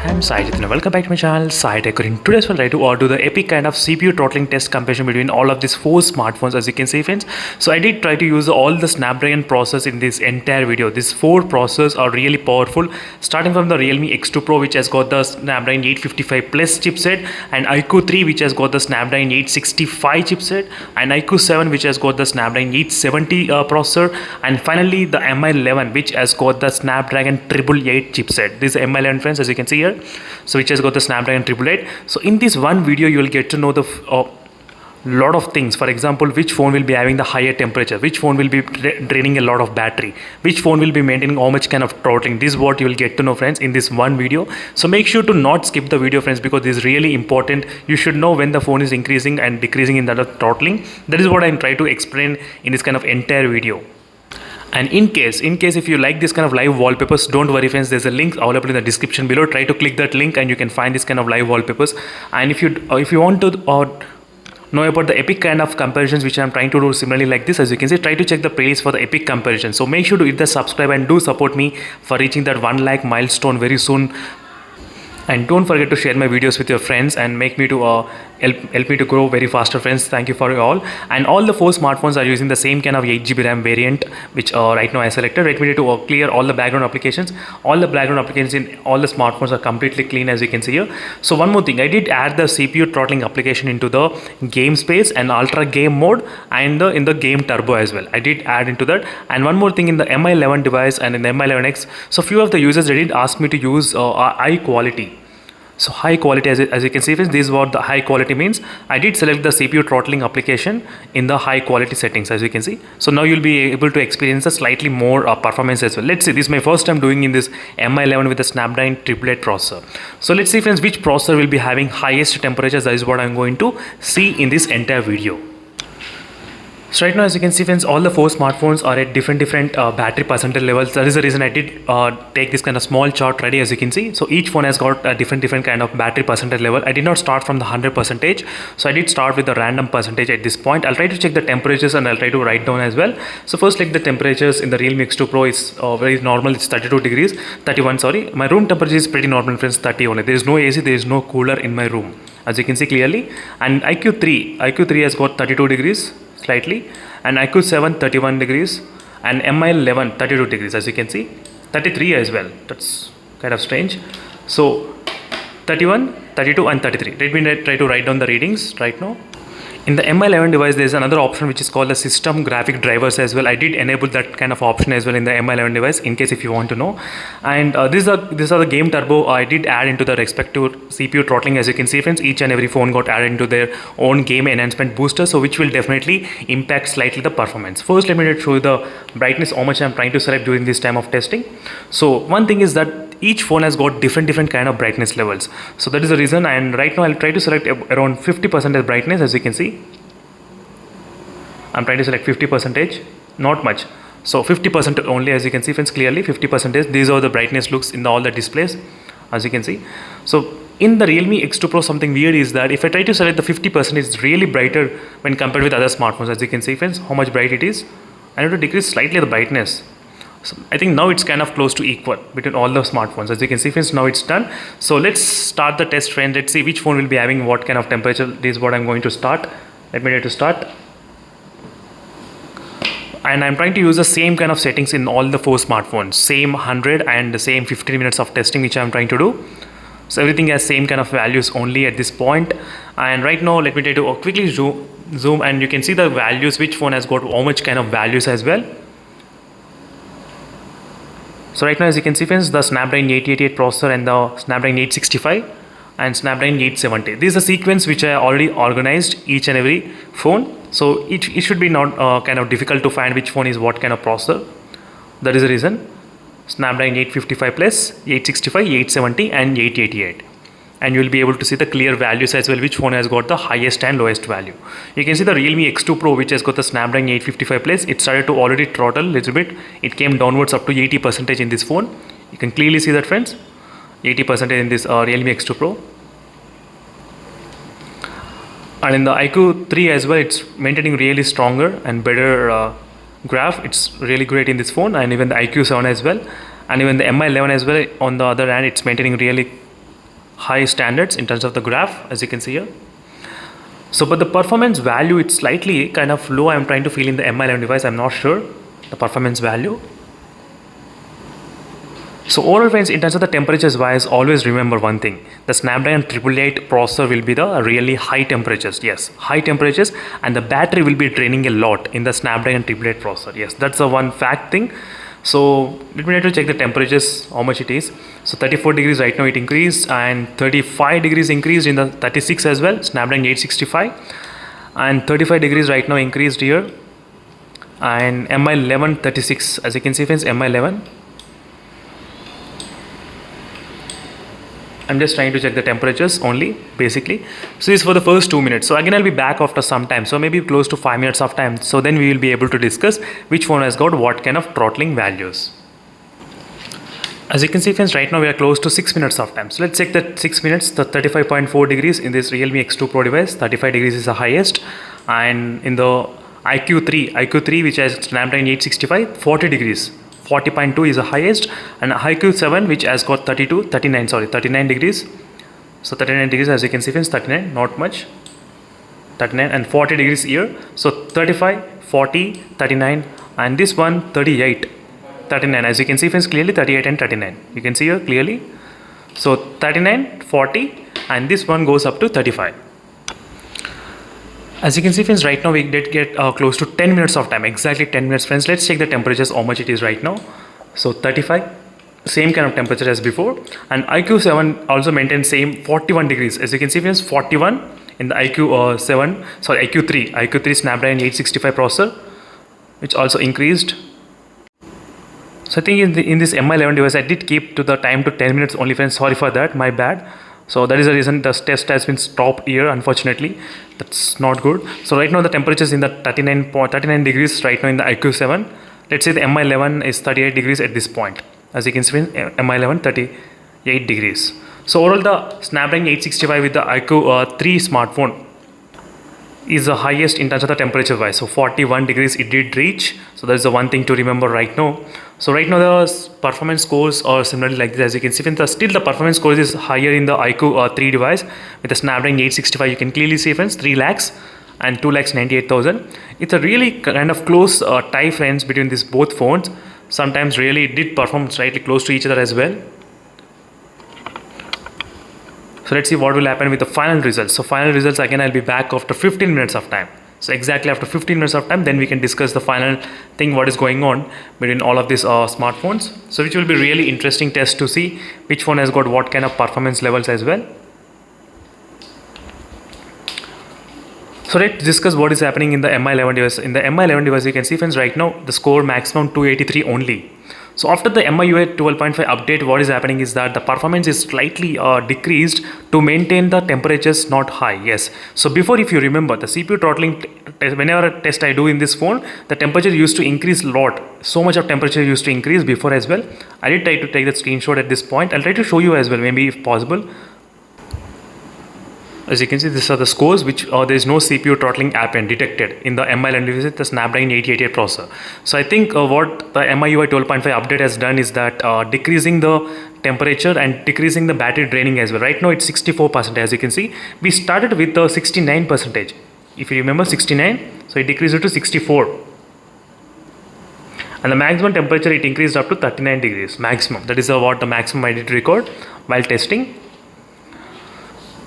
I'm Sajid and welcome back to my channel Sai Tech. In today's we'll try to do the epic kind of CPU throttling test comparison between all of these four smartphones, as you can see, friends. So I did try to use all the Snapdragon processors in this entire video. These four processors are really powerful, starting from the Realme X2 Pro, which has got the Snapdragon 855 plus chipset, and iQOO 3, which has got the Snapdragon 865 chipset, and iQOO 7, which has got the Snapdragon 870 processor, and finally the Mi11, which has got the Snapdragon 888 chipset. This is Mi11, friends, as you can see here. So which has got the Snapdragon 888. So in this one video you will get to know the lot of things. For example, which phone will be having the higher temperature, which phone will be draining a lot of battery, which phone will be maintaining how much kind of throttling. This is what you will get to know, friends, in this one video. So make sure to not skip the video, friends, because this is really important. You should know when the phone is increasing and decreasing in the throttling. That is what I'm trying to explain in this kind of entire video. And in case if you like this kind of live wallpapers, don't worry, friends, there's a link available in the description below. Try to click that link and you can find this kind of live wallpapers. And if you want to know about the epic kind of comparisons which I'm trying to do similarly like this, as you can see, try to check the playlist for the epic comparison. So make sure to hit the subscribe and do support me for reaching that 1 lakh milestone very soon. And don't forget to share my videos with your friends and make me to help me to grow very faster, friends. Thank you for all. And all the four smartphones are using the same kind of 8GB RAM variant, which right now I selected. Let me to clear all the background applications. All the background applications in all the smartphones are completely clean, as you can see here. So one more thing, I did add the CPU throttling application into the game space and ultra game mode, and in the game turbo as well. I did add into that. And one more thing, in the Mi11 device and in the Mi11X, so few of the users, they did ask me to use high quality. So high quality, as you can see, friends, this is what the high quality means. I did select the CPU throttling application in the high quality settings, as you can see. So now you'll be able to experience a slightly more performance as well. Let's see, this is my first time doing in this Mi11 with the Snapdragon 888 processor. So let's see, friends, which processor will be having highest temperatures. That is what I'm going to see in this entire video. So right now, as you can see, friends, all the four smartphones are at different battery percentage levels. That is the reason I did take this kind of small chart ready, as you can see. So each phone has got a different kind of battery percentage level. I did not start from the 100%, so I did start with the random percentage at this point. I'll try to check the temperatures and I'll try to write down as well. So first, like, the temperatures in the Realme X2 Pro is very normal. It's 32 degrees, 31, sorry. My room temperature is pretty normal, friends, 30 only. There is no AC, there is no cooler in my room, as you can see clearly. And iQOO 3 has got 32 degrees slightly, and iQOO 7 31 degrees, and Mi11 32 degrees, as you can see, 33 as well. That's kind of strange. So 31, 32 and 33. Let me try to write down the readings right now. In the Mi11 device, there is another option which is called the system graphic drivers as well. I did enable that kind of option as well in the Mi11 device, in case if you want to know. And these are the game turbo I did add into the respective CPU throttling. As you can see, friends, each and every phone got added into their own game enhancement booster, so which will definitely impact slightly the performance. First, let me show you the brightness, how much I'm trying to select during this time of testing. So one thing is that each phone has got different kind of brightness levels. So that is the reason, and right now I'll try to select around 50% as brightness. As you can see, I'm trying to select 50%, not much. So 50% only, as you can see, friends, clearly 50%. These are the brightness looks in all the displays, as you can see. So in the Realme X2 Pro, something weird is that if I try to select the 50%, it's really brighter when compared with other smartphones. As you can see, friends, how much bright it is. I need to decrease slightly the brightness. So I think now it's kind of close to equal between all the smartphones. As you can see, friends, now it's done. So let's start the test, friend. Let's see which phone will be having what kind of temperature. This is what I'm going to start. Let me try to start. And I'm trying to use the same kind of settings in all the four smartphones. Same 100 and the same 15 minutes of testing which I'm trying to do. So everything has same kind of values only at this point. And right now, let me try to quickly zoom, and you can see the values, which phone has got how much kind of values as well. So right now, as you can see, friends, the Snapdragon 888 processor and the Snapdragon 865 and Snapdragon 870. This is a sequence which I already organized each and every phone. So it should be not kind of difficult to find which phone is what kind of processor. That is the reason. Snapdragon 855 plus, 865, 870 and 888. And you will be able to see the clear values as well, which phone has got the highest and lowest value. You can see the Realme X2 Pro, which has got the Snapdragon 855 plus. It started to already throttle a little bit. It came downwards up to 80% in this phone. You can clearly see that, friends, 80% in this Realme X2 Pro. And in the iQOO 3 as well, it's maintaining really stronger and better graph. It's really great in this phone, and even the iQOO 7 as well, and even the Mi11 as well. On the other hand, it's maintaining really high standards in terms of the graph, as you can see here. So but the performance value, it's slightly kind of low. I'm trying to feel in the Mi11 device, I'm not sure the performance value. So overall friends, in terms of the temperatures wise, always remember one thing: the Snapdragon 888 processor will be the really high temperatures. Yes, high temperatures, and the battery will be draining a lot in the Snapdragon 888 processor. Yes, that's the one fact thing. So let me try to check the temperatures, how much it is. So 34 degrees right now it increased, and 35 degrees increased in the 36 as well, Snapdragon 865, and 35 degrees right now increased here, and Mi11 36, as you can see friends, Mi11. I'm just trying to check the temperatures only, basically. So this is for the first 2 minutes. So again, I'll be back after some time. So maybe close to 5 minutes of time. So then we will be able to discuss which phone has got what kind of throttling values. As you can see friends, right now we are close to 6 minutes of time. So let's check that 6 minutes, the 35.4 degrees in this Realme X2 Pro device, 35 degrees is the highest. And in the iQOO 3 which has Snapdragon 865, 40 degrees. 40.2 is the highest, and iQOO 7 which has got 39 degrees. So 39 degrees, as you can see friends, 39, not much, 39, and 40 degrees here. So 35, 40, 39, and this one 38, 39, as you can see friends, clearly 38 and 39, you can see here clearly. So 39, 40, and this one goes up to 35. As you can see friends, right now we did get close to 10 minutes of time, exactly 10 minutes friends. Let's check the temperatures, how much it is right now. So 35, same kind of temperature as before, and iQOO 7 also maintains same 41 degrees, as you can see friends, 41 in the iQOO 3 Snapdragon 865 processor, which also increased. So I think in this Mi11 device I did keep to the time to 10 minutes only friends, sorry for that, my bad. So that is the reason the test has been stopped here, unfortunately. That's not good. So right now the temperature is in the 39 degrees right now in the iQOO 7. Let's say the Mi11 is 38 degrees at this point. As you can see, Mi11 38 degrees. So overall the Snapdragon 865 with the iQOO 3 smartphone is the highest in terms of the temperature wise. So 41 degrees it did reach. So that is the one thing to remember right now. So right now the performance scores are similarly like this, as you can see. Still the performance scores is higher in the iQOO 3 device with the Snapdragon 865. You can clearly see friends, 3 lakhs and 2,98,000. It's a really kind of close tie friends between these both phones. Sometimes really it did perform slightly close to each other as well. So let's see what will happen with the final results. So final results, again I'll be back after 15 minutes of time. So exactly after 15 minutes of time, then we can discuss the final thing, what is going on between all of these smartphones. So which will be really interesting test to see which phone has got what kind of performance levels as well. So let's discuss what is happening in the Mi11 device. In the Mi11 device, you can see friends, right now the score maximum 283 only. So after the MIUI 12.5 update, what is happening is that the performance is slightly decreased to maintain the temperatures not high. Yes. So before, if you remember, the CPU throttling, whenever a test I do in this phone, the temperature used to increase a lot. So much of temperature used to increase before as well. I did try to take that screenshot at this point. I'll try to show you as well, maybe if possible. As you can see, these are the scores which there is no CPU throttling app detected in the Mi11 device, the Snapdragon 888 processor. So I think what the MIUI 12.5 update has done is that decreasing the temperature and decreasing the battery draining as well. Right now it's 64%, as you can see. We started with the 69%. If you remember 69, so it decreased it to 64. And the maximum temperature it increased up to 39 degrees maximum. That is what the maximum I did record while testing.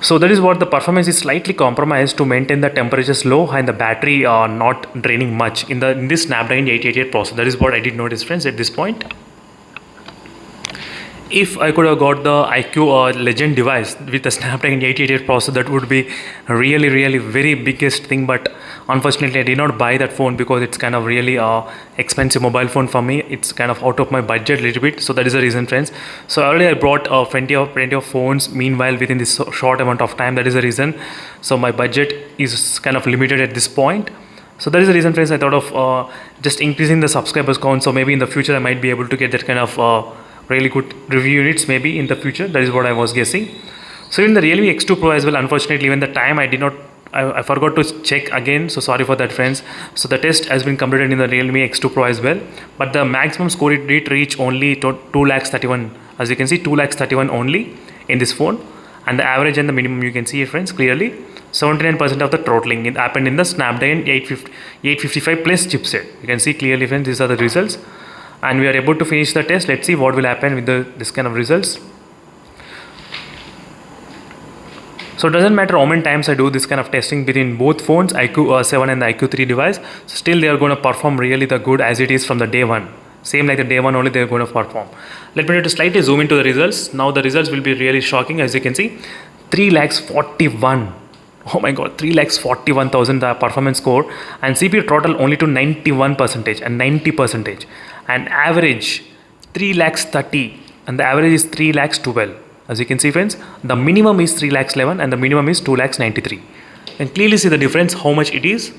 So that is what the performance is slightly compromised to maintain the temperatures low and the battery not draining much in this Snapdragon 888 processor. That is what I did notice, friends, at this point. If I could have got the iQOO Legend device with the Snapdragon 888 processor, that would be really very biggest thing. But unfortunately, I did not buy that phone because it's kind of really expensive mobile phone for me. It's kind of out of my budget a little bit. So that is the reason, friends. So already I brought plenty of phones. Meanwhile, within this short amount of time, that is the reason. So my budget is kind of limited at this point. So that is the reason, friends. I thought of just increasing the subscribers count. So maybe in the future, I might be able to get that kind of really good review units maybe in the future. That is what I was guessing. So in the Realme X2 Pro as well, unfortunately, even the time I forgot to check again, so sorry for that, friends. So the test has been completed in the Realme X2 Pro as well, but the maximum score it did reach only 2,31,000. As you can see, 2,31,000 only in this phone, and the average and the minimum you can see it, friends, clearly. 79% of the throttling it happened in the Snapdragon 855 plus chipset. You can see clearly, friends, these are the results, and we are able to finish the test. Let's see what will happen with this kind of results. So it doesn't matter how many times I do this kind of testing between both phones, iQOO 7 and the iQOO 3 device, so still they are going to perform really the good as it is from the day one. Same like the day one only they are going to perform. Let me slightly zoom into the results. Now the results will be really shocking. As you can see, 3,41,000. Oh my god, 3,41,000 the performance score, and CPU throttle only to 91% and 90%, and average 3,30,000 and the average is 3,12,000. As you can see, friends, the minimum is 3,11,000 and the minimum is 2,93,000. And clearly see the difference how much it is.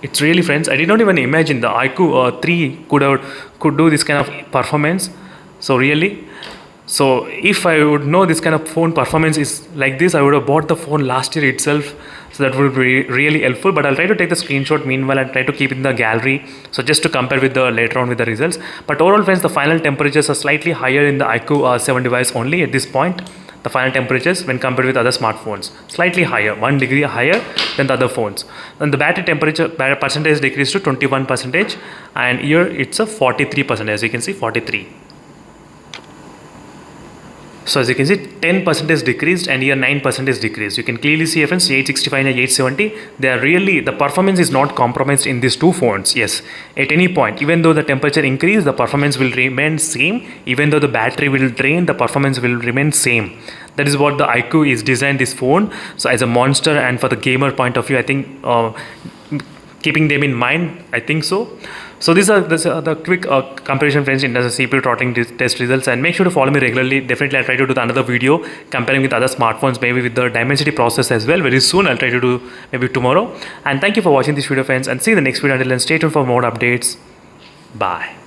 It's really, friends, I did not even imagine the iQOO 3 could do this kind of performance. So really, so if I would know this kind of phone performance is like this, I would have bought the phone last year itself. So that would be really helpful. But I'll try to take the screenshot meanwhile and try to keep it in the gallery. So just to compare with the later on with the results. But overall, friends, the final temperatures are slightly higher in the iQOO 7 device only at this point. The final temperatures when compared with other smartphones, slightly higher, 1 degree higher than the other phones. And the battery temperature percentage decreased to 21%, and here it's a 43%. As you can see, 43. So as you can see, 10% is decreased and here 9% is decreased. You can clearly see, friends, 865 and 870, they are really, the performance is not compromised in these two phones. Yes, at any point, even though the temperature increase, the performance will remain same. Even though the battery will drain, the performance will remain same. That is what the iQOO is designed this phone. So as a monster and for the gamer point of view, I think keeping them in mind, I think so. So these are the quick comparison, friends, in the CPU throttling test results, and make sure to follow me regularly. Definitely I'll try to do another video comparing with other smartphones, maybe with the Dimensity process as well. Very soon I'll try to do, maybe tomorrow. And thank you for watching this video, friends, and see you in the next video. Until then, stay tuned for more updates. Bye.